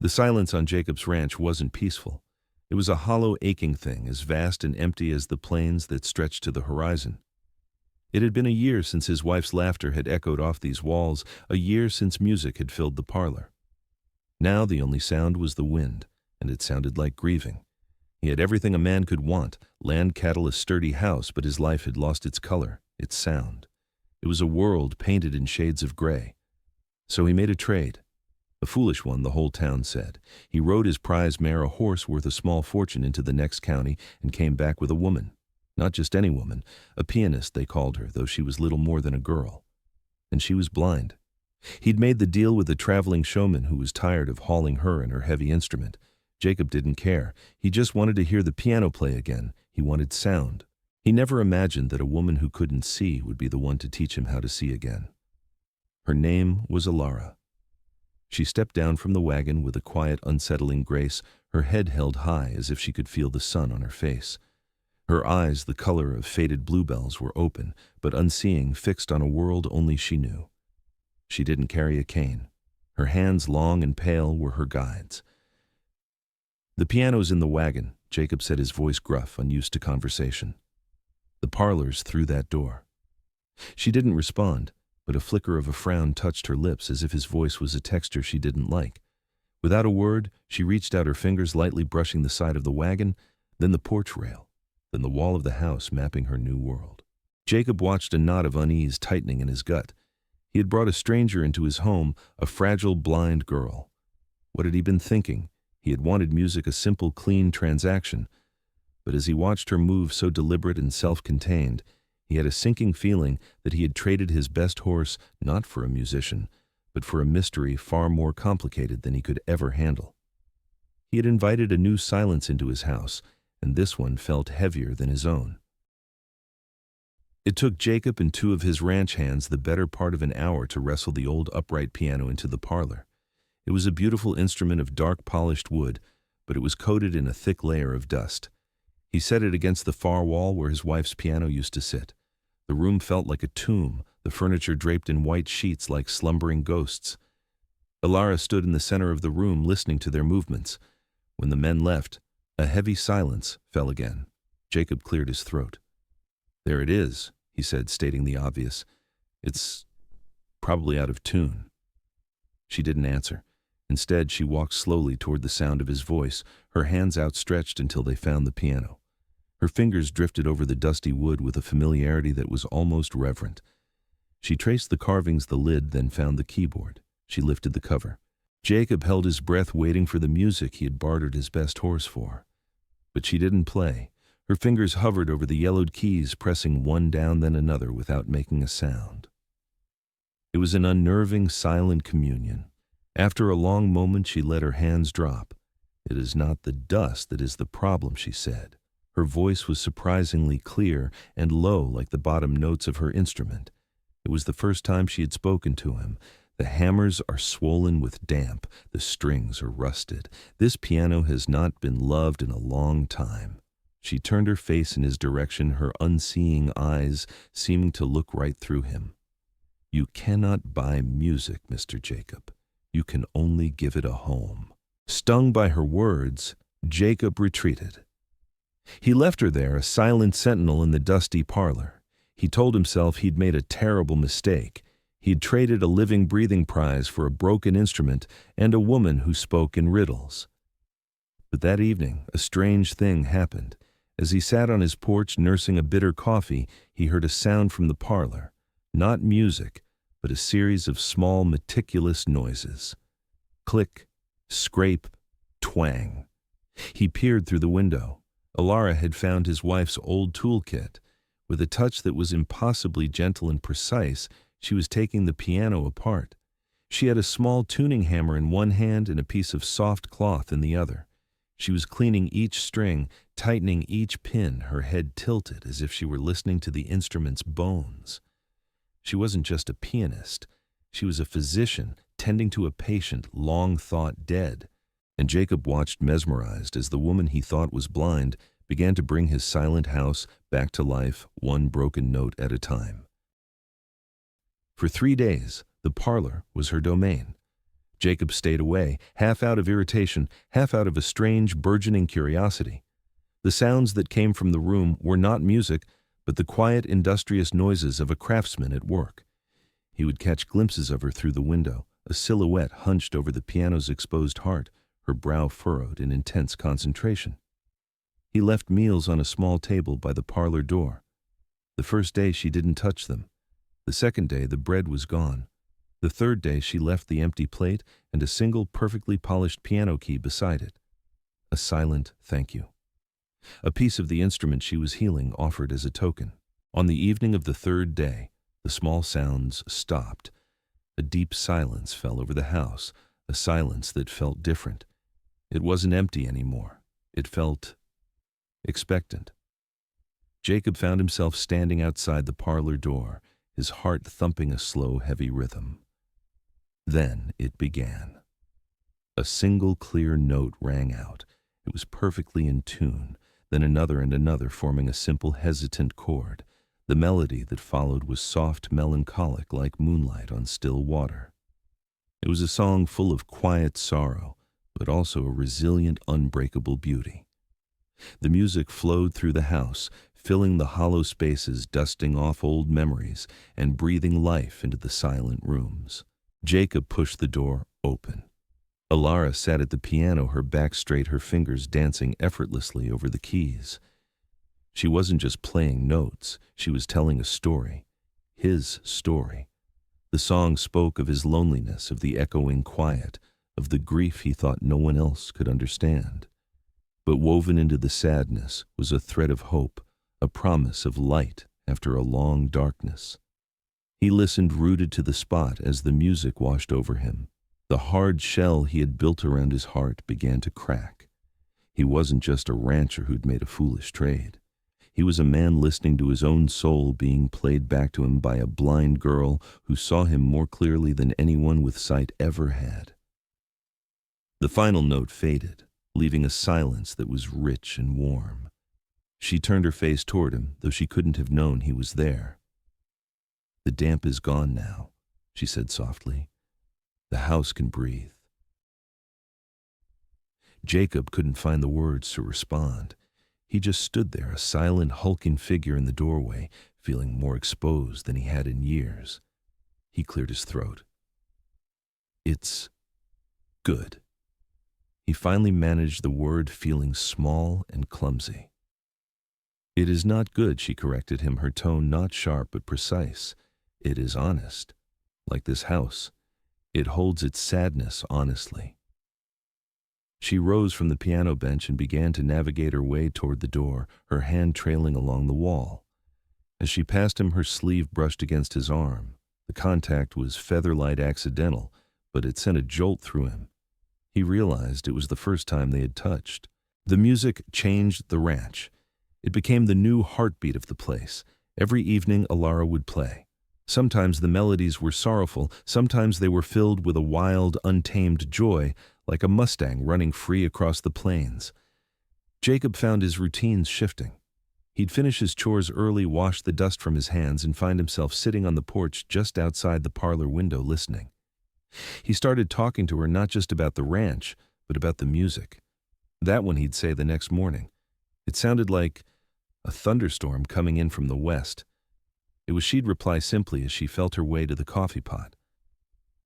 The silence on Jacob's ranch wasn't peaceful. It was a hollow, aching thing, as vast and empty as the plains that stretched to the horizon. It had been a year since his wife's laughter had echoed off these walls, a year since music had filled the parlor. Now the only sound was the wind, and it sounded like grieving. He had everything a man could want: land, cattle, a sturdy house, but his life had lost its color, its sound. It was a world painted in shades of gray. So he made a trade. A foolish one, the whole town said. He rode his prize mare, a horse worth a small fortune, into the next county and came back with a woman. Not just any woman, a pianist they called her, though she was little more than a girl. And she was blind. He'd made the deal with a traveling showman who was tired of hauling her and her heavy instrument. Jacob didn't care. He just wanted to hear the piano play again. He wanted sound. He never imagined that a woman who couldn't see would be the one to teach him how to see again. Her name was Alara. She stepped down from the wagon with a quiet, unsettling grace, her head held high as if she could feel the sun on her face. Her eyes, the color of faded bluebells, were open, but unseeing, fixed on a world only she knew. She didn't carry a cane. Her hands, long and pale, were her guides. "The piano's in the wagon," Jacob said, his voice gruff, unused to conversation. "The parlor's through that door." She didn't respond, but a flicker of a frown touched her lips, as if his voice was a texture she didn't like. Without a word, she reached out her fingers, lightly brushing the side of the wagon, then the porch rail, then the wall of the house, mapping her new world. Jacob watched, a knot of unease tightening in his gut. He had brought a stranger into his home, a fragile, blind girl. What had he been thinking? He had wanted music, a simple, clean transaction. But as he watched her move, so deliberate and self-contained, he had a sinking feeling that he had traded his best horse not for a musician, but for a mystery far more complicated than he could ever handle. He had invited a new silence into his house, and this one felt heavier than his own. It took Jacob and two of his ranch hands the better part of an hour to wrestle the old upright piano into the parlor. It was a beautiful instrument of dark polished wood, but it was coated in a thick layer of dust. He set it against the far wall where his wife's piano used to sit. The room felt like a tomb, the furniture draped in white sheets like slumbering ghosts. Alara stood in the center of the room, listening to their movements. When the men left, a heavy silence fell again. Jacob cleared his throat. "There it is," he said, stating the obvious. "It's probably out of tune." She didn't answer. Instead, she walked slowly toward the sound of his voice, her hands outstretched until they found the piano. Her fingers drifted over the dusty wood with a familiarity that was almost reverent. She traced the carvings, the lid, then found the keyboard. She lifted the cover. Jacob held his breath, waiting for the music he had bartered his best horse for. But she didn't play. Her fingers hovered over the yellowed keys, pressing one down then another without making a sound. It was an unnerving, silent communion. After a long moment, she let her hands drop. "It is not the dust that is the problem," she said. Her voice was surprisingly clear and low, like the bottom notes of her instrument. It was the first time she had spoken to him. "The hammers are swollen with damp. The strings are rusted. This piano has not been loved in a long time." She turned her face in his direction, her unseeing eyes seeming to look right through him. "You cannot buy music, Mr. Jacob. You can only give it a home." Stung by her words, Jacob retreated. He left her there, a silent sentinel in the dusty parlor. He told himself he'd made a terrible mistake. He'd traded a living, breathing prize for a broken instrument and a woman who spoke in riddles. But that evening, a strange thing happened. As he sat on his porch nursing a bitter coffee, he heard a sound from the parlor. Not music, but a series of small, meticulous noises. Click, scrape, twang. He peered through the window. Alara had found his wife's old toolkit. With a touch that was impossibly gentle and precise, she was taking the piano apart. She had a small tuning hammer in one hand and a piece of soft cloth in the other. She was cleaning each string, tightening each pin, her head tilted as if she were listening to the instrument's bones. She wasn't just a pianist. She was a physician tending to a patient long thought dead. And Jacob watched mesmerized as the woman he thought was blind began to bring his silent house back to life, one broken note at a time. For 3 days, the parlor was her domain. Jacob stayed away, half out of irritation, half out of a strange, burgeoning curiosity. The sounds that came from the room were not music, but the quiet, industrious noises of a craftsman at work. He would catch glimpses of her through the window, a silhouette hunched over the piano's exposed heart, her brow furrowed in intense concentration. He left meals on a small table by the parlor door. The first day she didn't touch them. The second day the bread was gone. The third day she left the empty plate and a single perfectly polished piano key beside it. A silent thank you. A piece of the instrument she was healing offered as a token. On the evening of the third day, the small sounds stopped. A deep silence fell over the house, a silence that felt different. It wasn't empty anymore. It felt expectant. Jacob found himself standing outside the parlor door, his heart thumping a slow, heavy rhythm. Then it began. A single clear note rang out. It was perfectly in tune, then another and another forming a simple, hesitant chord. The melody that followed was soft, melancholic, like moonlight on still water. It was a song full of quiet sorrow, but also a resilient, unbreakable beauty. The music flowed through the house, filling the hollow spaces, dusting off old memories, and breathing life into the silent rooms. Jacob pushed the door open. Alara sat at the piano, her back straight, her fingers dancing effortlessly over the keys. She wasn't just playing notes, she was telling a story. His story. The song spoke of his loneliness, of the echoing quiet, of the grief he thought no one else could understand. But woven into the sadness was a thread of hope, a promise of light after a long darkness. He listened, rooted to the spot as the music washed over him. The hard shell he had built around his heart began to crack. He wasn't just a rancher who'd made a foolish trade. He was a man listening to his own soul being played back to him by a blind girl who saw him more clearly than anyone with sight ever had. The final note faded, leaving a silence that was rich and warm. She turned her face toward him, though she couldn't have known he was there. "The damp is gone now," she said softly. "The house can breathe." Jacob couldn't find the words to respond. He just stood there, a silent, hulking figure in the doorway, feeling more exposed than he had in years. He cleared his throat. "It's good." He finally managed the word, feeling small and clumsy. "It is not good," she corrected him, her tone not sharp but precise. "It is honest. Like this house. It holds its sadness honestly." She rose from the piano bench and began to navigate her way toward the door, her hand trailing along the wall. As she passed him, her sleeve brushed against his arm. The contact was feather-light accidental, but it sent a jolt through him. He realized it was the first time they had touched. The music changed the ranch. It became the new heartbeat of the place. Every evening Alara would play. Sometimes the melodies were sorrowful, sometimes they were filled with a wild, untamed joy, like a Mustang running free across the plains. Jacob found his routines shifting. He'd finish his chores early, wash the dust from his hands, and find himself sitting on the porch just outside the parlor window listening. He started talking to her not just about the ranch, but about the music. That one he'd say the next morning. It sounded like a thunderstorm coming in from the west. It was she'd reply simply as she felt her way to the coffee pot.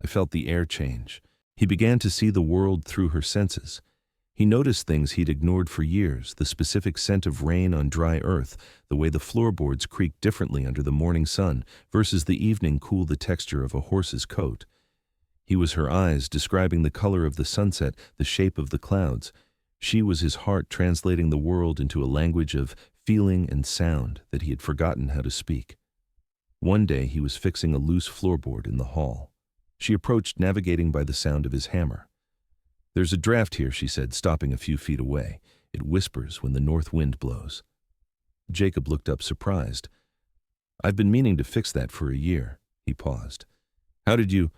I felt the air change. He began to see the world through her senses. He noticed things he'd ignored for years, the specific scent of rain on dry earth, the way the floorboards creaked differently under the morning sun versus the evening cool, the texture of a horse's coat. He was her eyes, describing the color of the sunset, the shape of the clouds. She was his heart, translating the world into a language of feeling and sound that he had forgotten how to speak. One day he was fixing a loose floorboard in the hall. She approached, navigating by the sound of his hammer. "There's a draft here," she said, stopping a few feet away. "It whispers when the north wind blows." Jacob looked up, surprised. "I've been meaning to fix that for a year." He paused. "How did you—"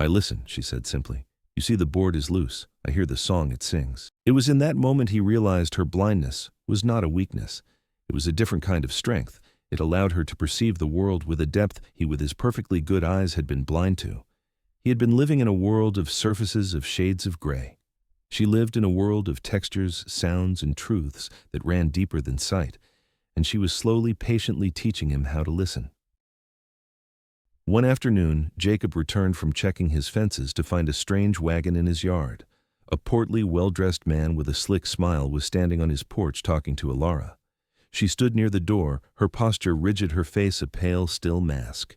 "I listen," she said simply. "You see, the board is loose. I hear the song it sings." It was in that moment he realized her blindness was not a weakness. It was a different kind of strength. It allowed her to perceive the world with a depth he, with his perfectly good eyes, had been blind to. He had been living in a world of surfaces of shades of gray. She lived in a world of textures, sounds, and truths that ran deeper than sight, and she was slowly, patiently teaching him how to listen. One afternoon, Jacob returned from checking his fences to find a strange wagon in his yard. A portly, well-dressed man with a slick smile was standing on his porch talking to Alara. She stood near the door, her posture rigid, her face a pale, still mask.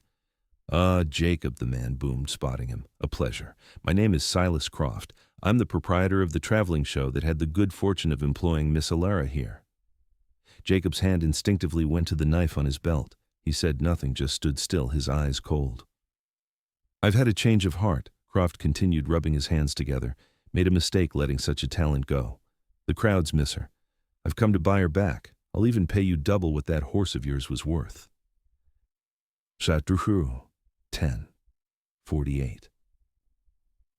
"Ah, Jacob," the man boomed, spotting him. "A pleasure. My name is Silas Croft. I'm the proprietor of the traveling show that had the good fortune of employing Miss Alara here." Jacob's hand instinctively went to the knife on his belt. He said nothing, just stood still, his eyes cold. "I've had a change of heart," Croft continued, rubbing his hands together. "Made a mistake letting such a talent go. The crowds miss her. I've come to buy her back. I'll even pay you double what that horse of yours was worth." Chatruhu, 10:48.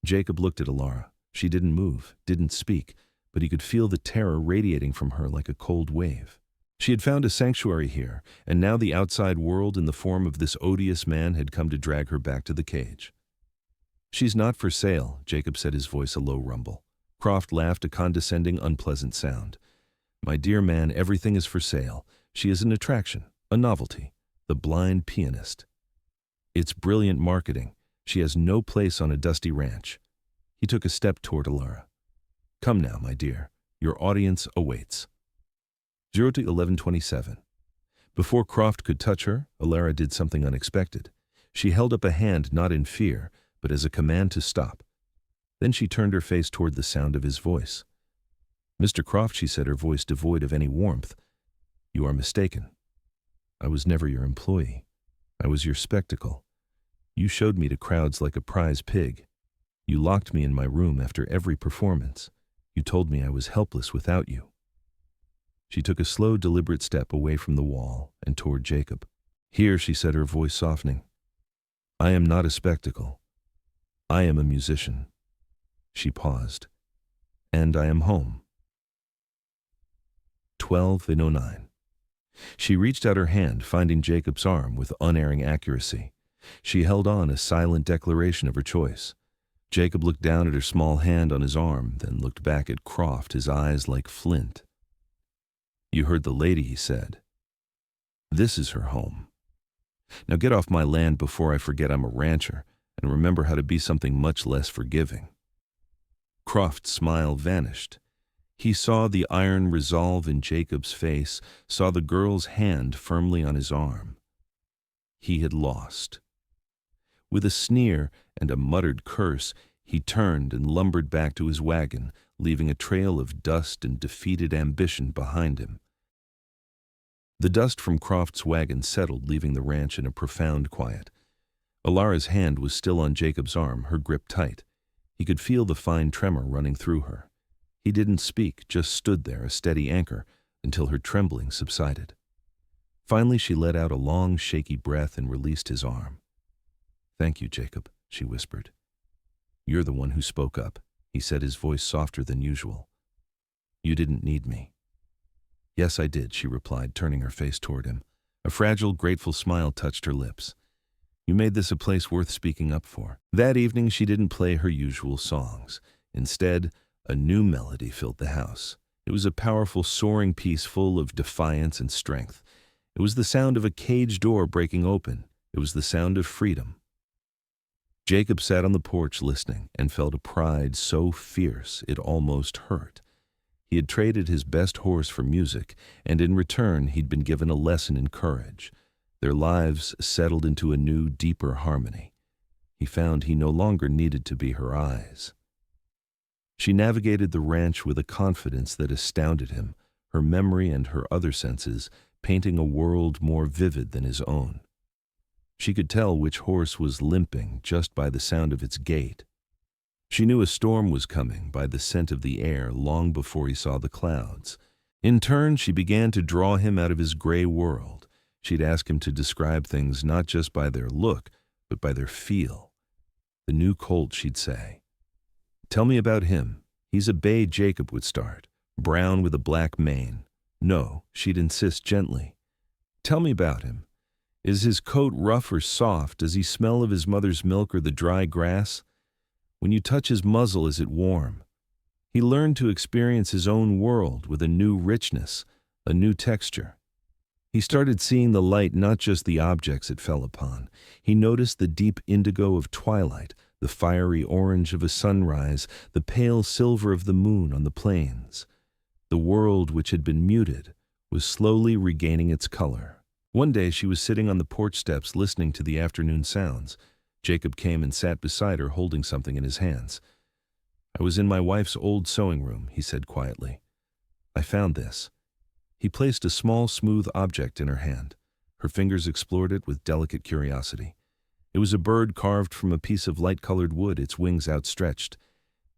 Jacob looked at Alara. She didn't move, didn't speak, but he could feel the terror radiating from her like a cold wave. She had found a sanctuary here, and now the outside world in the form of this odious man had come to drag her back to the cage. "She's not for sale," Jacob said, his voice a low rumble. Croft laughed, a condescending, unpleasant sound. "My dear man, everything is for sale. She is an attraction, a novelty, the blind pianist. It's brilliant marketing. She has no place on a dusty ranch." He took a step toward Alara. "Come now, my dear. Your audience awaits." 0-11:27. Before Croft could touch her, Alara did something unexpected. She held up a hand, not in fear, but as a command to stop. Then she turned her face toward the sound of his voice. "Mr. Croft," she said, her voice devoid of any warmth, "you are mistaken. I was never your employee. I was your spectacle. You showed me to crowds like a prize pig. You locked me in my room after every performance. You told me I was helpless without you." She took a slow, deliberate step away from the wall and toward Jacob. "Here," she said, her voice softening, "I am not a spectacle. I am a musician." She paused. "And I am home." 12:09. She reached out her hand, finding Jacob's arm with unerring accuracy. She held on, a silent declaration of her choice. Jacob looked down at her small hand on his arm, then looked back at Croft, his eyes like flint. "You heard the lady," he said. "This is her home. Now get off my land before I forget I'm a rancher, and remember how to be something much less forgiving." Croft's smile vanished. He saw the iron resolve in Jacob's face, saw the girl's hand firmly on his arm. He had lost. With a sneer and a muttered curse, he turned and lumbered back to his wagon, leaving a trail of dust and defeated ambition behind him. The dust from Croft's wagon settled, leaving the ranch in a profound quiet. Alara's hand was still on Jacob's arm, her grip tight. He could feel the fine tremor running through her. He didn't speak, just stood there, a steady anchor, until her trembling subsided. Finally, she let out a long, shaky breath and released his arm. "Thank you, Jacob," she whispered. "You're the one who spoke up," he said, his voice softer than usual. "You didn't need me." "Yes, I did," she replied, turning her face toward him. A fragile, grateful smile touched her lips. "You made this a place worth speaking up for." That evening, she didn't play her usual songs. Instead, a new melody filled the house. It was a powerful, soaring piece full of defiance and strength. It was the sound of a cage door breaking open. It was the sound of freedom. Jacob sat on the porch listening and felt a pride so fierce it almost hurt. He had traded his best horse for music, and in return he'd been given a lesson in courage. Their lives settled into a new, deeper harmony. He found he no longer needed to be her eyes. She navigated the ranch with a confidence that astounded him, her memory and her other senses painting a world more vivid than his own. She could tell which horse was limping just by the sound of its gait. She knew a storm was coming by the scent of the air long before he saw the clouds. In turn, she began to draw him out of his gray world. She'd ask him to describe things not just by their look, but by their feel. The new colt, she'd say. "Tell me about him. He's a bay," Jacob would start, "brown with a black mane." "No," she'd insist gently. "Tell me about him. Is his coat rough or soft? Does he smell of his mother's milk or the dry grass? When you touch his muzzle, is it warm? He learned to experience his own world with a new richness, a new texture. He started seeing the light, not just the objects it fell upon. He noticed the deep indigo of twilight, the fiery orange of a sunrise, the pale silver of the moon on the plains. The world, which had been muted, was slowly regaining its color. One day she was sitting on the porch steps listening to the afternoon sounds. Jacob came and sat beside her, holding something in his hands. "I was in my wife's old sewing room," he said quietly. "I found this." He placed a small, smooth object in her hand. Her fingers explored it with delicate curiosity. It was a bird carved from a piece of light-colored wood, its wings outstretched.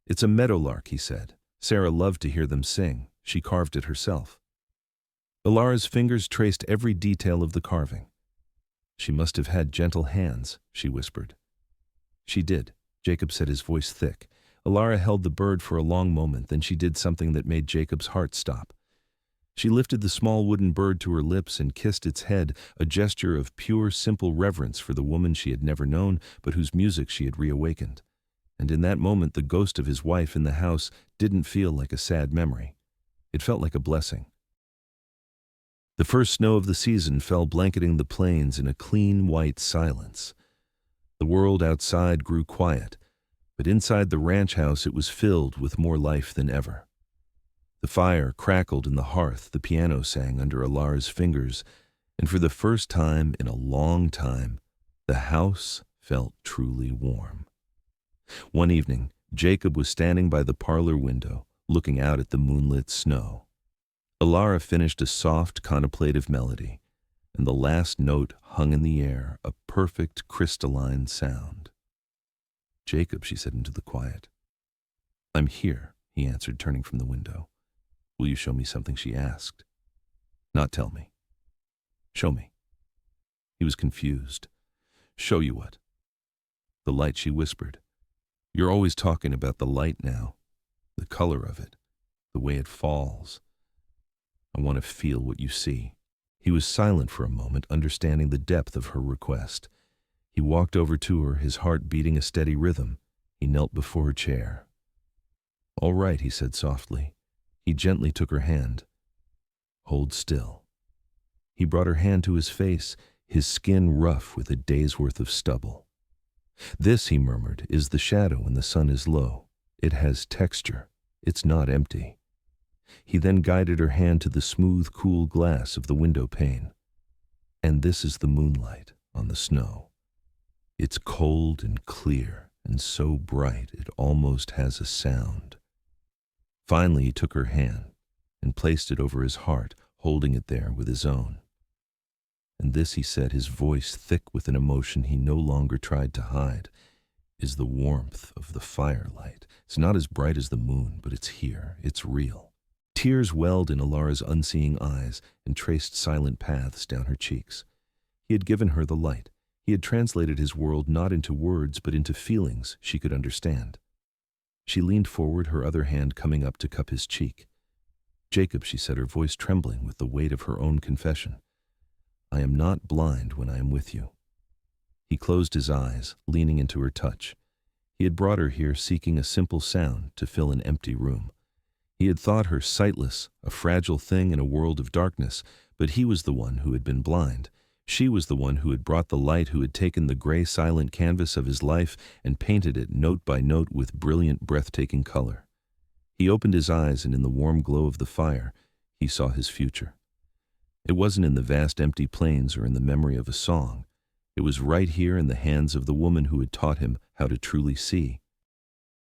"It's a meadowlark," he said. "Sarah loved to hear them sing. She carved it herself." Alara's fingers traced every detail of the carving. "She must have had gentle hands," she whispered. "She did," Jacob said, his voice thick. Alara held the bird for a long moment, then she did something that made Jacob's heart stop. She lifted the small wooden bird to her lips and kissed its head, a gesture of pure, simple reverence for the woman she had never known, but whose music she had reawakened. And in that moment, the ghost of his wife in the house didn't feel like a sad memory. It felt like a blessing. The first snow of the season fell, blanketing the plains in a clean, white silence. The world outside grew quiet, but inside the ranch house it was filled with more life than ever. The fire crackled in the hearth, the piano sang under Alara's fingers, and for the first time in a long time, the house felt truly warm. One evening, Jacob was standing by the parlor window, looking out at the moonlit snow. Alara finished a soft, contemplative melody, and the last note hung in the air, a perfect, crystalline sound. "Jacob," she said into the quiet. "I'm here," he answered, turning from the window. "Will you show me something?" she asked. "Not tell me." "Show me." He was confused. "Show you what?" "The light," she whispered. "You're always talking about the light now, the color of it, the way it falls. I want to feel what you see." He was silent for a moment, understanding the depth of her request. He walked over to her, his heart beating a steady rhythm. He knelt before her chair. "All right," he said softly. He gently took her hand. "Hold still." He brought her hand to his face, his skin rough with a day's worth of stubble. "This," he murmured, "is the shadow when the sun is low. It has texture. It's not empty." He then guided her hand to the smooth, cool glass of the window pane. "And this is the moonlight on the snow. It's cold and clear and so bright it almost has a sound." Finally, he took her hand and placed it over his heart, holding it there with his own. "And this," he said, his voice thick with an emotion he no longer tried to hide, "is the warmth of the firelight. It's not as bright as the moon, but it's here. It's real." Tears welled in Alara's unseeing eyes and traced silent paths down her cheeks. He had given her the light. He had translated his world not into words but into feelings she could understand. She leaned forward, her other hand coming up to cup his cheek. "Jacob," she said, her voice trembling with the weight of her own confession, "I am not blind when I am with you." He closed his eyes, leaning into her touch. He had brought her here seeking a simple sound to fill an empty room. He had thought her sightless, a fragile thing in a world of darkness, but he was the one who had been blind. She was the one who had brought the light, who had taken the gray, silent canvas of his life and painted it note by note with brilliant, breathtaking color. He opened his eyes, and in the warm glow of the fire, he saw his future. It wasn't in the vast empty plains or in the memory of a song. It was right here in the hands of the woman who had taught him how to truly see.